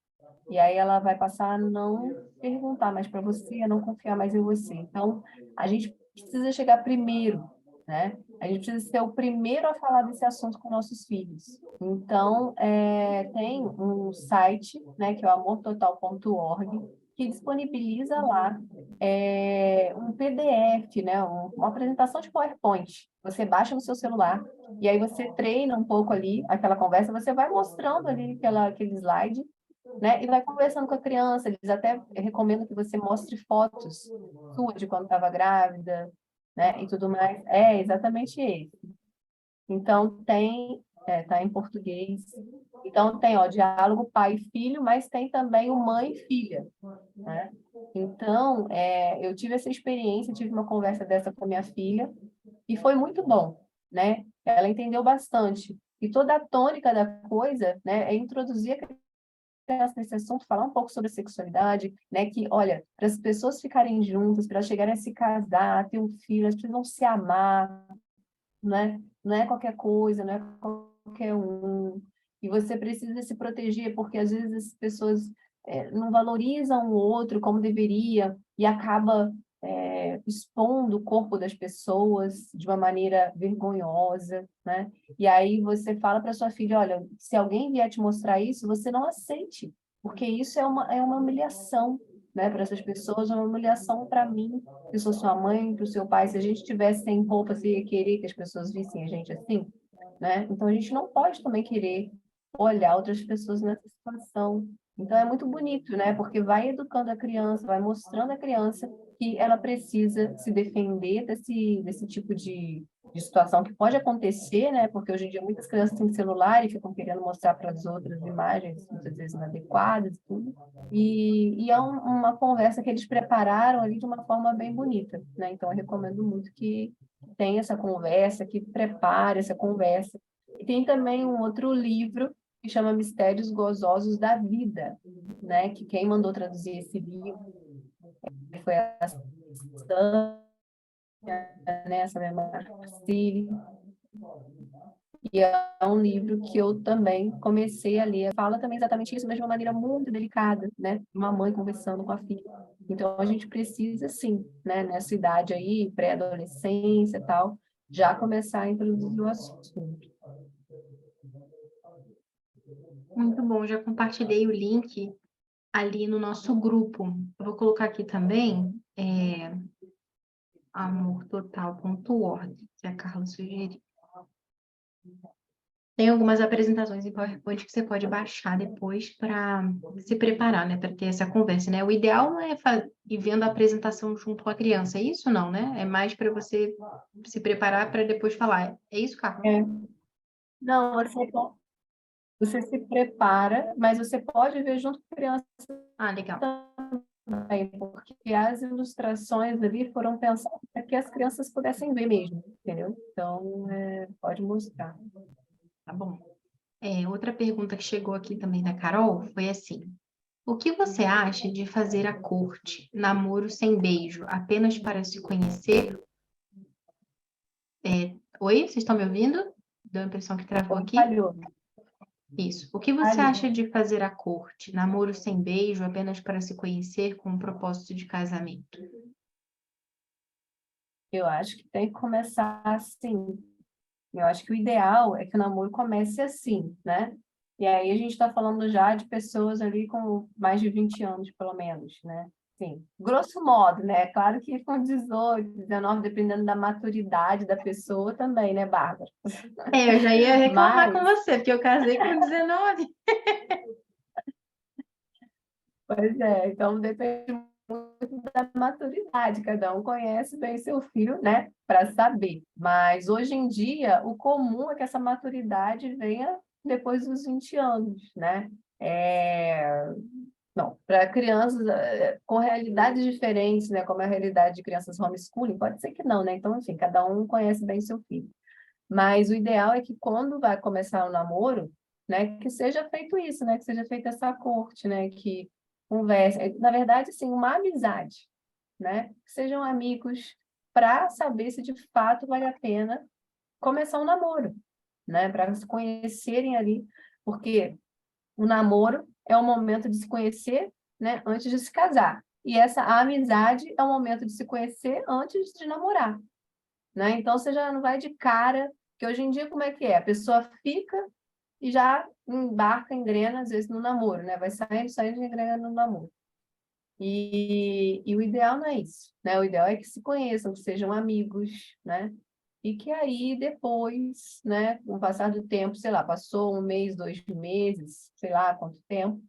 E aí ela vai passar a não perguntar mais para você, a não confiar mais em você. Então, a gente precisa chegar primeiro, né? A gente precisa ser o primeiro a falar desse assunto com nossos filhos. Então, tem um site, né, que é o amortotal.org, que disponibiliza lá um PDF, né, uma apresentação de PowerPoint. Você baixa no seu celular e aí você treina um pouco ali aquela conversa, você vai mostrando ali aquele slide, né? E vai conversando com a criança. Eles até recomendam que você mostre fotos sua de quando estava grávida, né? E tudo mais. É exatamente esse. Então tá em português. Então tem, ó, diálogo pai e filho, mas tem também o mãe e filha, né? Então, eu tive essa experiência, tive uma conversa dessa com a minha filha e foi muito bom, né? Ela entendeu bastante. E toda a tônica da coisa, né, é introduzir a criança nesse assunto, falar um pouco sobre sexualidade, né? Que, olha, para as pessoas ficarem juntas, para elas chegarem a se casar, ter um filho, elas precisam se amar, né? Não é qualquer coisa, não é qualquer um. E você precisa se proteger, porque às vezes as pessoas não valorizam o outro como deveria e acaba expondo o corpo das pessoas de uma maneira vergonhosa, né? E aí você fala para sua filha, olha, se alguém vier te mostrar isso, você não aceite, porque isso é uma humilhação, né, para essas pessoas, é uma humilhação para mim, que sou sua mãe, para o seu pai. Se a gente tivesse sem roupa, você ia querer que as pessoas vissem a gente assim, né? Então a gente não pode também querer olhar outras pessoas nessa situação. Então é muito bonito, né? Porque vai educando a criança, vai mostrando à criança que ela precisa se defender desse tipo de situação que pode acontecer, né? Porque hoje em dia muitas crianças têm celular e ficam querendo mostrar para as outras imagens, muitas vezes inadequadas e tudo. E é uma conversa que eles prepararam ali de uma forma bem bonita, né? Então eu recomendo muito que tenha essa conversa, que prepare essa conversa. E tem também um outro livro que chama Mistérios Gozosos da Vida, né? Que quem mandou traduzir esse livro foi a Sânia, né? Essa minha Marcili. E é um livro que eu também comecei a ler. Fala também exatamente isso, mas de uma maneira muito delicada, né? Uma mãe conversando com a filha. Então, a gente precisa, sim, né? Nessa idade aí, pré-adolescência e tal, já começar a introduzir o assunto. Muito bom, já compartilhei o link ali no nosso grupo. Eu vou colocar aqui também, amortotal.org, que a Carla sugeriu. Tem algumas apresentações em PowerPoint que você pode baixar depois para se preparar, né, para ter essa conversa, né? O ideal não é ir vendo a apresentação junto com a criança, é isso não, né? É mais para você se preparar para depois falar. É isso, Carla? É. Não, você se prepara, mas você pode ver junto com a criança Ah, legal. também, porque as ilustrações ali foram pensadas para que as crianças pudessem ver mesmo, entendeu? Então, pode mostrar. Tá bom. Outra pergunta que chegou aqui também da Carol foi assim: o que você acha de fazer a corte, namoro sem beijo, apenas para se conhecer? Oi, vocês estão me ouvindo? Deu a impressão que travou aqui. Falhou. Isso. O que você Falhou. acha de fazer a corte, namoro sem beijo, apenas para se conhecer com o propósito de casamento? Eu acho que tem que começar assim. Eu acho que o ideal é que o namoro comece assim, né? E aí a gente está falando já de pessoas ali com mais de 20 anos, pelo menos, né? Sim, grosso modo, né? Claro que com 18, 19, dependendo da maturidade da pessoa também, né, Bárbara? Eu já ia reclamar com Mas, você, porque eu casei com 19. pois é, então depende muito da maturidade, cada um conhece bem seu filho, né, para saber. Mas hoje em dia, o comum é que essa maturidade venha depois dos 20 anos, né? Não, para crianças com realidades diferentes, né, como é a realidade de crianças homeschooling, pode ser que não, né? Então, enfim, cada um conhece bem seu filho. Mas o ideal é que quando vai começar o namoro, né, que seja feito isso, né, que seja feita essa corte, né, que converse, na verdade, assim, uma amizade, né, que sejam amigos para saber se de fato vale a pena começar um namoro, né, para se conhecerem ali, porque o namoro é o momento de se conhecer, né, antes de se casar. E essa amizade é o momento de se conhecer antes de namorar, né? Então você já não vai de cara, que hoje em dia como é que é? A pessoa fica e já embarca, engrena, às vezes, no namoro, né? Vai saindo e engrena no namoro. E o ideal não é isso, né? O ideal é que se conheçam, que sejam amigos, né? E que aí depois, né, com o passar do tempo, sei lá, passou um mês, 2 meses, sei lá quanto tempo,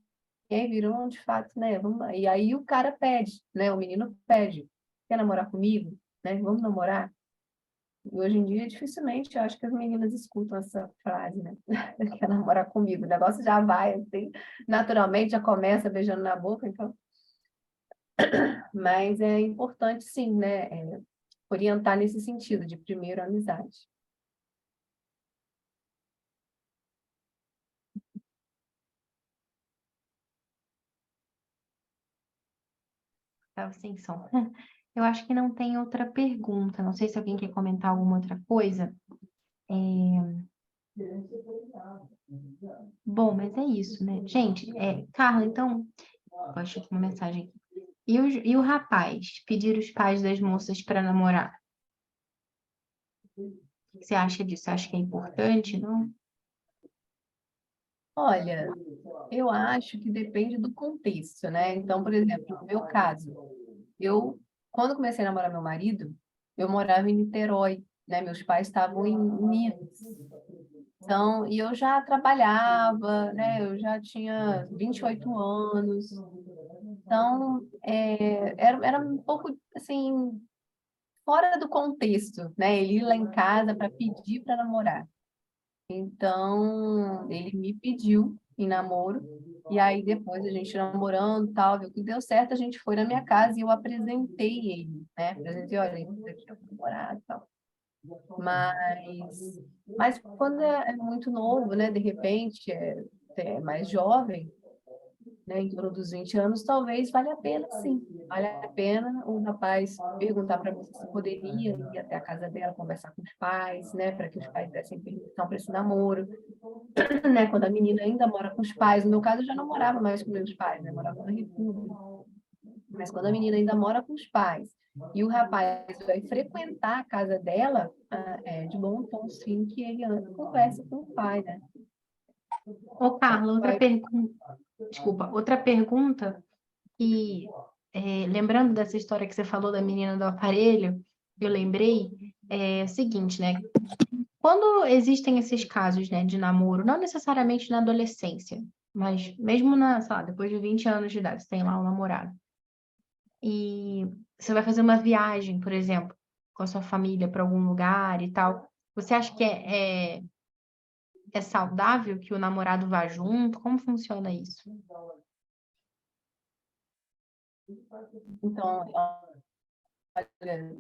e aí viram de fato, né? Vamos lá. E aí o cara pede, né? O menino pede, quer namorar comigo? Né? Vamos namorar? E hoje em dia, dificilmente, eu acho que as meninas escutam essa frase, né? Quer namorar comigo? O negócio já vai, assim, naturalmente, já começa beijando na boca, então. Mas é importante, sim, né? Orientar nesse sentido, de primeiro amizade. Tá, sem som. Eu acho que não tem outra pergunta. Não sei se alguém quer comentar alguma outra coisa. Bom, mas é isso, né? Gente, Carla, então, gosto de uma mensagem aqui. E o rapaz pedir os pais das moças para namorar? O que você acha disso? Você acha que é importante, não? Olha, eu acho que depende do contexto, né? Então, por exemplo, no meu caso, quando comecei a namorar meu marido, eu morava em Niterói, né? Meus pais estavam em Minas. Então, e eu já trabalhava, né? Eu já tinha 28 anos. Então, era um pouco, assim, fora do contexto, né? Ele ir lá em casa para pedir para namorar. Então, ele me pediu em namoro, e aí depois a gente namorando, tal, viu que deu certo, a gente foi na minha casa e eu apresentei ele, né? Apresentei, olha, esse aqui é o namorado, tal. Mas, mas quando é muito novo, né? De repente, é mais jovem, né, em torno dos 20 anos, talvez valha a pena, sim. Vale a pena o rapaz perguntar para você se poderia ir até a casa dela, conversar com os pais, né, para que os pais dessem permissão para esse namoro, né, quando a menina ainda mora com os pais. No meu caso, eu já não morava mais com meus pais, né, morava na República. Mas quando a menina ainda mora com os pais e o rapaz vai frequentar a casa dela, é de bom tom, sim, que ele converse com o pai, né? Ô, Carla, outra pergunta. Desculpa, outra pergunta que, lembrando dessa história que você falou da menina do aparelho, eu lembrei, é o seguinte, né? Quando existem esses casos, né, de namoro, não necessariamente na adolescência, mas mesmo sei lá, depois de 20 anos de idade, você tem lá um namorado. E você vai fazer uma viagem, por exemplo, com a sua família para algum lugar e tal. Você acha que é saudável que o namorado vá junto? Como funciona isso? Então, olha,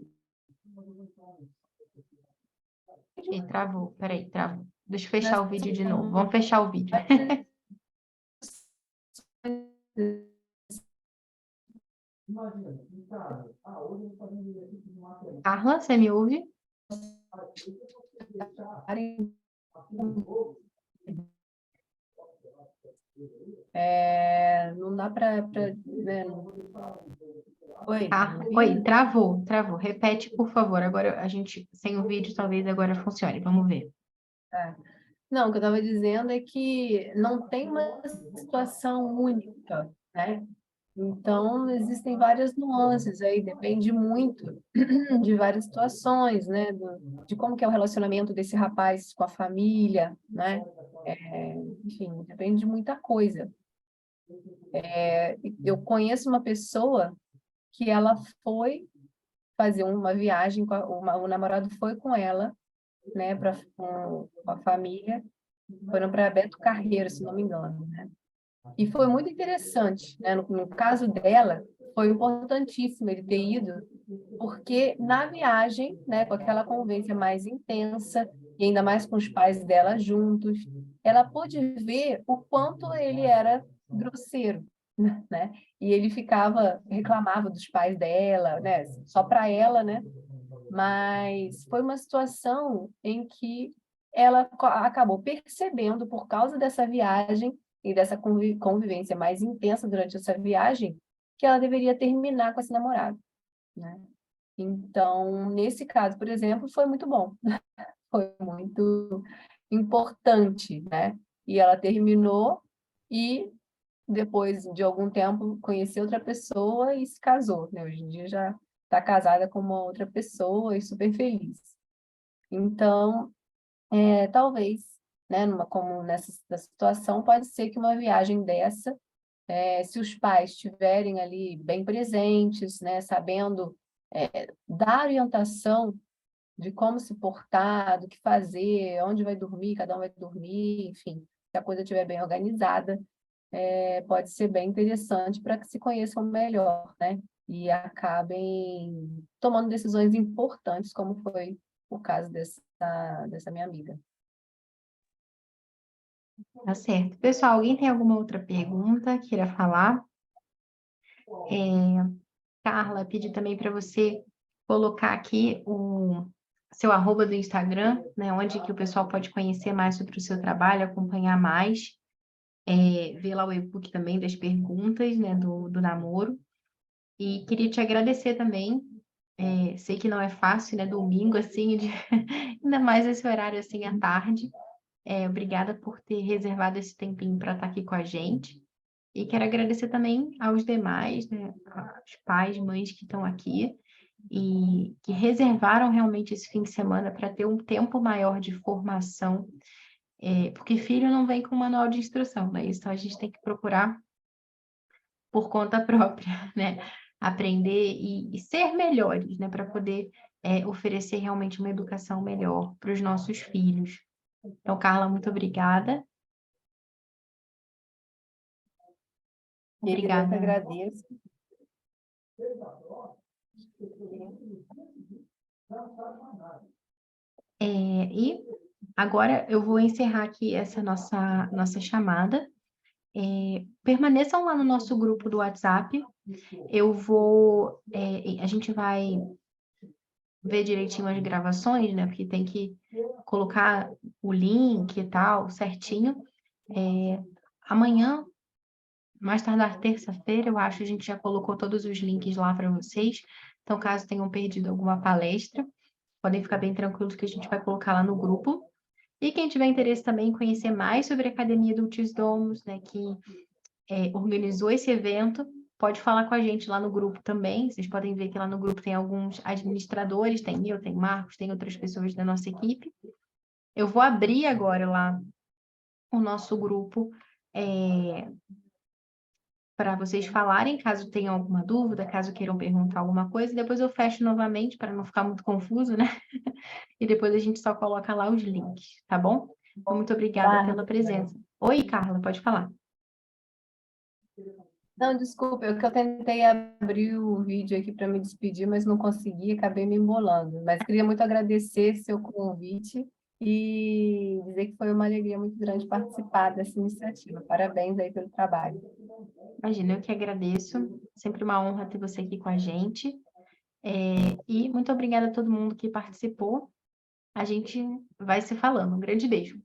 E travou, peraí, travou. Deixa eu fechar o nessa vídeo de novo. Vamos fechar o vídeo. Carla, você me ouve? não dá para, né? Oi, Oi, travou. Repete, por favor. Agora a gente, sem o vídeo, talvez agora funcione. Vamos ver. É. Não, o que eu estava dizendo é que não tem uma situação única, né? Então, existem várias nuances aí, depende muito de várias situações, né? De como que é o relacionamento desse rapaz com a família, né? Enfim, depende de muita coisa. Eu conheço uma pessoa que ela foi fazer uma viagem, o namorado foi com ela, né, com a família, foram para Beto Carreiro, se não me engano, né? E foi muito interessante, né? No caso dela, foi importantíssimo ele ter ido, porque na viagem, né, com aquela convivência mais intensa, e ainda mais com os pais dela juntos, ela pôde ver o quanto ele era grosseiro, né? E ele reclamava dos pais dela, né? Só para ela, né? Mas foi uma situação em que ela acabou percebendo, por causa dessa viagem e dessa convivência mais intensa durante essa viagem, que ela deveria terminar com esse namorado, né? Então, nesse caso, por exemplo, foi muito bom, foi muito importante, né? E ela terminou e depois de algum tempo conheceu outra pessoa e se casou, né? Hoje em dia já está casada com uma outra pessoa e super feliz. Então, talvez, né, como nessa situação, pode ser que uma viagem dessa, se os pais estiverem ali bem presentes, né, sabendo dar orientação de como se portar, do que fazer, onde vai dormir, cada um vai dormir, enfim, se a coisa estiver bem organizada, pode ser bem interessante para que se conheçam melhor, né? E acabem tomando decisões importantes, como foi o caso dessa minha amiga. Tá certo. Pessoal, alguém tem alguma outra pergunta, queira falar? Carla, pedi também para você colocar aqui o seu arroba do Instagram, né? Onde que o pessoal pode conhecer mais sobre o seu trabalho, acompanhar mais, ver lá o e-book também das perguntas, né? Do namoro. E queria te agradecer também. Sei que não é fácil, né? Domingo, assim, ainda mais esse horário assim à tarde. Obrigada por ter reservado esse tempinho para estar aqui com a gente. E quero agradecer também aos demais, né, aos pais, mães que estão aqui e que reservaram realmente esse fim de semana para ter um tempo maior de formação, porque filho não vem com manual de instrução, né? Então a gente tem que procurar por conta própria, né? Aprender e ser melhores, né? Para poder oferecer realmente uma educação melhor para os nossos filhos. Então, Carla, muito obrigada. Querida, eu que Obrigada. agradeço. E agora eu vou encerrar aqui essa nossa chamada. Permaneçam lá no nosso grupo do WhatsApp. A gente vai ver direitinho as gravações, né? Porque tem que colocar o link e tal, certinho. Amanhã, mais tardar terça-feira, eu acho, a gente já colocou todos os links lá para vocês. Então, caso tenham perdido alguma palestra, podem ficar bem tranquilos que a gente vai colocar lá no grupo. E quem tiver interesse também em conhecer mais sobre a Academia Dulcis Domus, né, que organizou esse evento, pode falar com a gente lá no grupo também. Vocês podem ver que lá no grupo tem alguns administradores, tem eu, tem Marcos, tem outras pessoas da nossa equipe. Eu vou abrir agora lá o nosso grupo para vocês falarem, caso tenham alguma dúvida, caso queiram perguntar alguma coisa, e depois eu fecho novamente para não ficar muito confuso, né? E depois a gente só coloca lá os links, tá bom? Então, muito obrigada pela presença. Oi, Carla, pode falar. Não, desculpa, eu tentei abrir o vídeo aqui para me despedir, mas não consegui, acabei me embolando. Mas queria muito agradecer seu convite e dizer que foi uma alegria muito grande participar dessa iniciativa. Parabéns aí pelo trabalho. Imagina, eu que agradeço. Sempre uma honra ter você aqui com a gente. E muito obrigada a todo mundo que participou. A gente vai se falando. Um grande beijo.